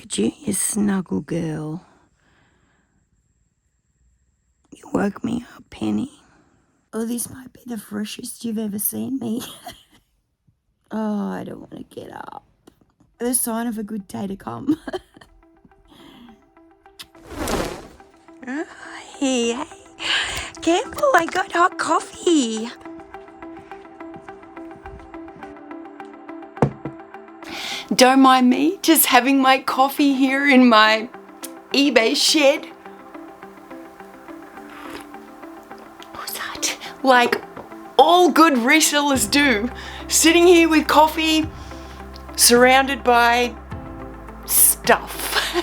at you, you snuggle girl. You woke me up, Penny. Oh, this might be the freshest you've ever seen me. Oh, I don't want to get up. The sign of a good day to come. Oh, hey. Careful, I got hot coffee. Don't mind me, just having my coffee here in my eBay shed. What's that? Like all good resellers do. Sitting here with coffee, surrounded by stuff.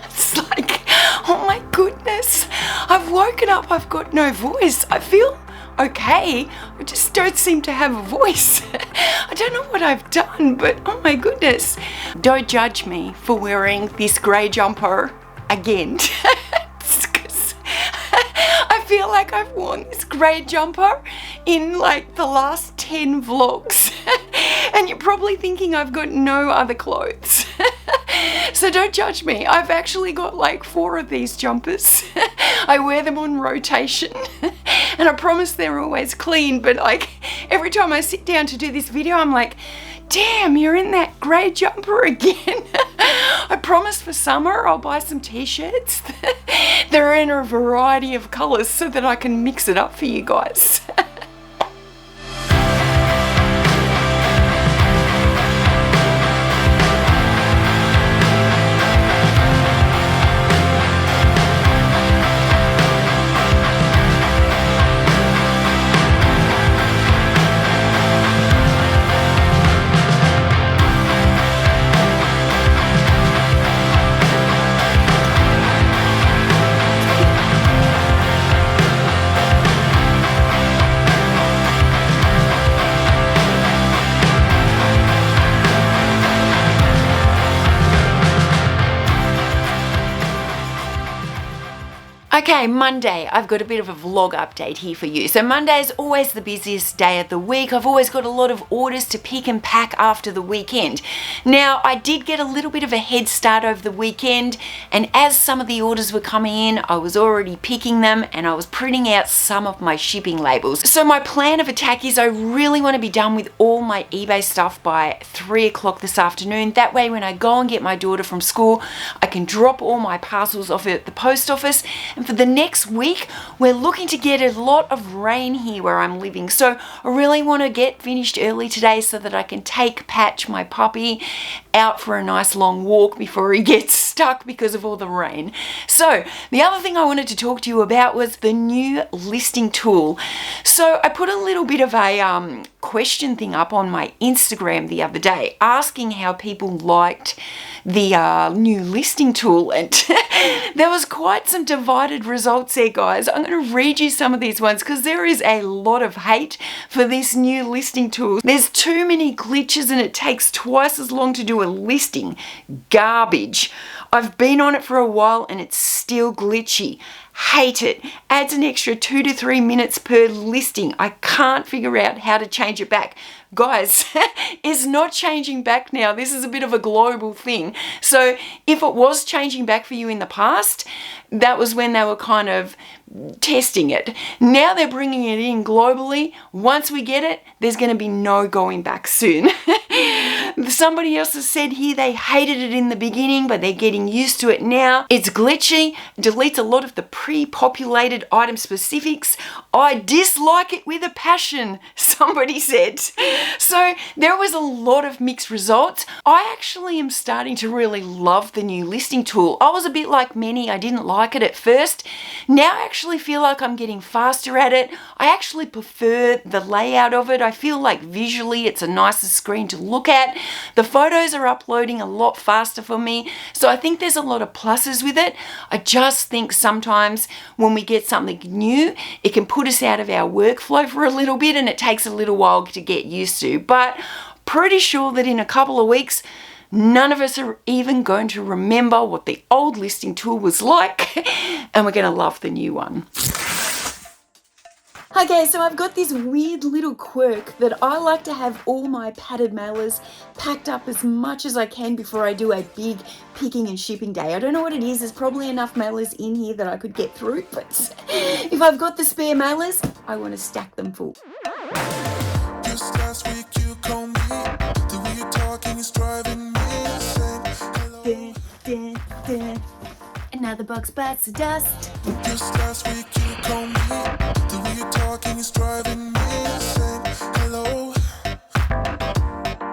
It's like, oh my goodness, I've woken up, I've got no voice. I feel okay, I just don't seem to have a voice. I don't know what I've done, but oh my goodness. Don't judge me for wearing this grey jumper again. I feel like I've worn this grey jumper in like the last 10 vlogs. And you're probably thinking I've got no other clothes. So don't judge me. I've actually got like 4 of these jumpers. I wear them on rotation. And I promise they're always clean, but like every time I sit down to do this video, I'm like, damn, you're in that grey jumper again. I promised for summer I'll buy some t-shirts. They're in a variety of colours so that I can mix it up for you guys. Okay, Monday, I've got a bit of a vlog update here for you. So Monday is always the busiest day of the week. I've always got a lot of orders to pick and pack after the weekend. Now, I did get a little bit of a head start over the weekend, and as some of the orders were coming in, I was already picking them and I was printing out some of my shipping labels. So my plan of attack is I really want to be done with all my eBay stuff by 3 o'clock this afternoon. That way, when I go and get my daughter from school, I can drop all my parcels off at the post office. And for the next week, we're looking to get a lot of rain here where I'm living. So I really want to get finished early today so that I can take Patch, my puppy, out for a nice long walk before he gets stuck because of all the rain. So the other thing I wanted to talk to you about was the new listing tool. So I put a little bit of a question thing up on my Instagram the other day asking how people liked the new listing tool, and there was quite some divided results there, guys. I'm going to read you some of these ones because there is a lot of hate for this new listing tool. There's too many glitches and it takes twice as long to do a listing. Garbage. I've been on it for a while and it's still glitchy. Hate it. Adds an extra 2 to 3 minutes per listing. I can't figure out how to change it back. Guys, it's not changing back now. This is a bit of a global thing. So if it was changing back for you in the past, that was when they were kind of testing it. Now they're bringing it in globally. Once we get it, there's going to be no going back soon. Somebody else has said here they hated it in the beginning, but they're getting used to it now. It's glitchy, deletes a lot of the pre-populated item specifics. I dislike it with a passion, somebody said. So there was a lot of mixed results. I actually am starting to really love the new listing tool. I was a bit like many, I didn't like it at first. Now I actually feel like I'm getting faster at it. I actually prefer the layout of it. I feel like visually it's a nicer screen to look at. The photos are uploading a lot faster for me. So I think there's a lot of pluses with it. I just think sometimes when we get something new, it can put us out of our workflow for a little bit and it takes a little while to get used to. But pretty sure that in a couple of weeks, none of us are even going to remember what the old listing tool was like, and we're going to love the new one. Okay, so I've got this weird little quirk that I like to have all my padded mailers packed up as much as I can before I do a big picking and shipping day. I don't know what it is. There's probably enough mailers in here that I could get through, but if I've got the spare mailers, I want to stack them full. Just last week you called me. The way you're talking is driving me insane. Hello. Another box bites the dust. Just last week you called me. The way you're talking is driving me insane. Hello.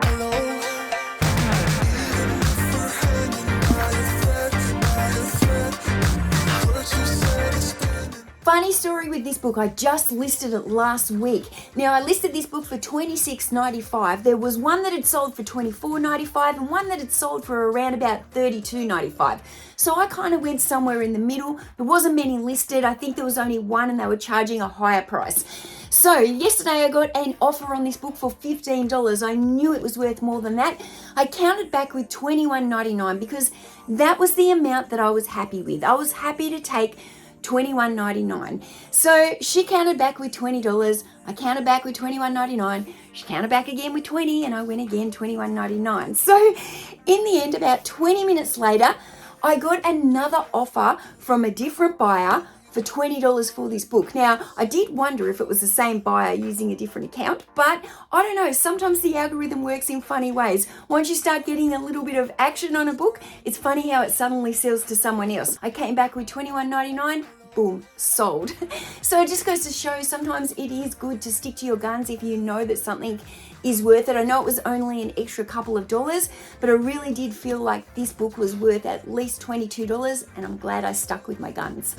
Hello. Even if we're hanging by a thread, what you said is spinning. Funny story with this book, I just listed it last week. Now I listed this book for $26.95. There was one that had sold for $24.95 and one that had sold for around about $32.95. So I kind of went somewhere in the middle. There wasn't many listed. I think there was only one and they were charging a higher price. So yesterday I got an offer on this book for $15. I knew it was worth more than that. I counted back with $21.99 because that was the amount that I was happy with. I was happy to take $21.99. So she counted back with $20. I counted back with $21.99. She counted back again with $20 and I went again $21.99. So in the end, about 20 minutes later, I got another offer from a different buyer for $20 for this book. Now, I did wonder if it was the same buyer using a different account, but I don't know, sometimes the algorithm works in funny ways. Once you start getting a little bit of action on a book, it's funny how it suddenly sells to someone else. I came back with $21.99, boom, sold. So it just goes to show sometimes it is good to stick to your guns if you know that something is worth it. I know it was only an extra couple of dollars, but I really did feel like this book was worth at least $22, and I'm glad I stuck with my guns.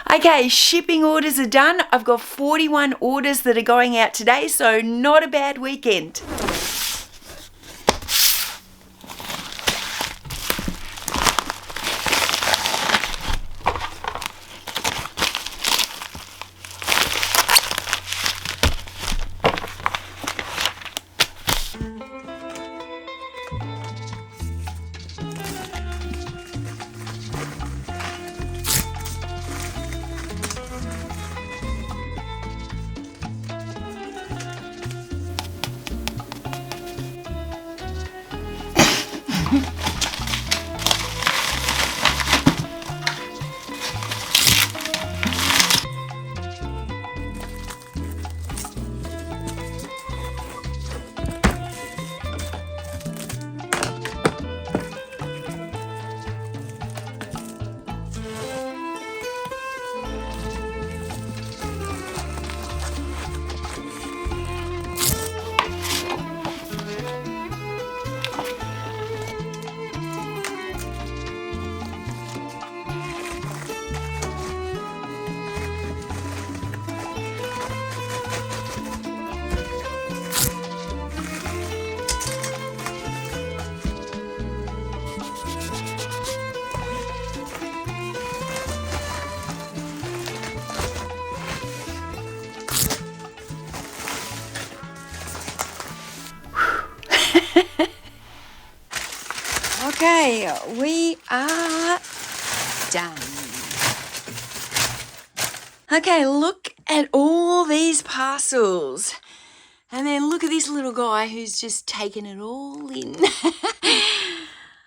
Okay, shipping orders are done. I've got 41 orders that are going out today, so not a bad weekend. Okay, we are done. Okay, look at all these parcels. And then look at this little guy who's just taken it all in.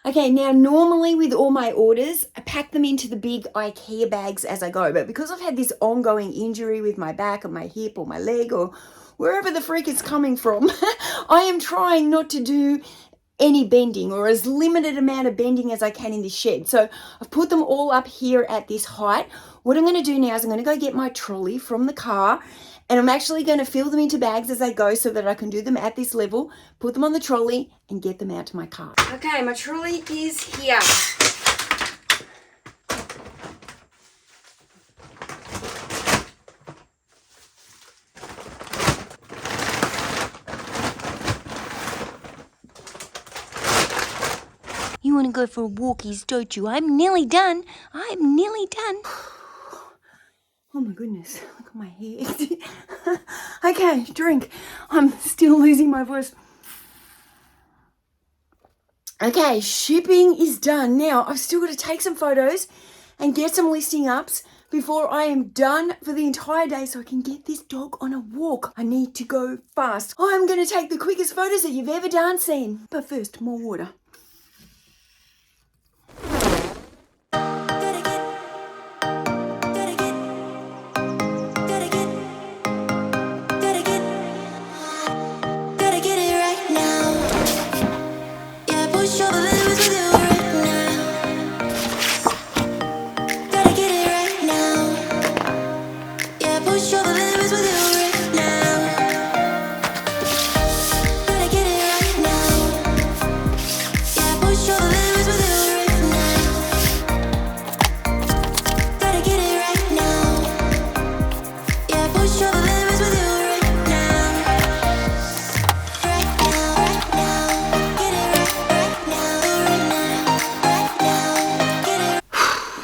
Okay, now normally with all my orders, I pack them into the big IKEA bags as I go. But because I've had this ongoing injury with my back or my hip or my leg or wherever the freak is coming from, I am trying not to do any bending or as limited amount of bending as I can in this shed. So I've put them all up here at this height. What I'm going to do now is I'm going to go get my trolley from the car, and I'm actually going to fill them into bags as I go so that I can do them at this level, put them on the trolley and get them out to my car. Okay, my trolley is here. You want to go for walkies, don't you? I'm nearly done. I'm nearly done. Oh my goodness, look at my hair. Okay, drink. I'm still losing my voice. Okay, shipping is done. Now, I've still got to take some photos and get some listing ups before I am done for the entire day so I can get this dog on a walk. I need to go fast. I'm going to take the quickest photos that you've ever done seen. But first, more water.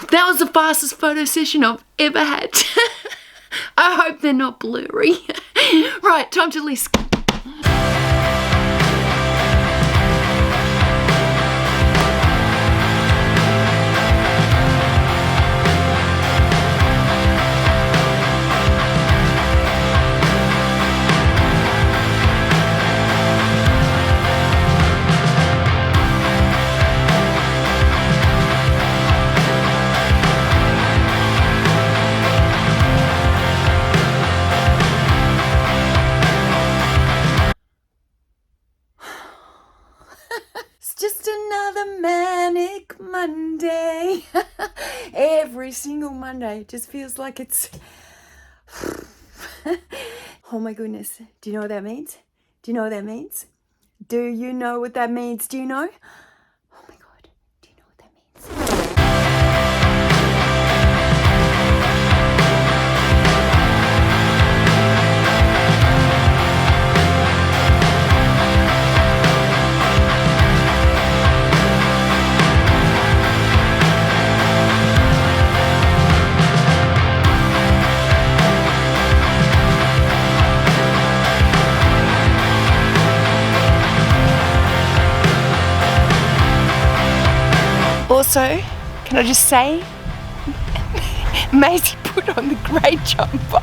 That was the fastest photo session I've ever had. I hope they're not blurry. Right, time to list. Just another manic Monday. Every single Monday it just feels like it's... Oh my goodness. Do you know what that means? Do you know what that means? Do you know what that means? Do you know? Oh my God. Do you know what that means? Also, can I just say, Maisie put on the grey jumper.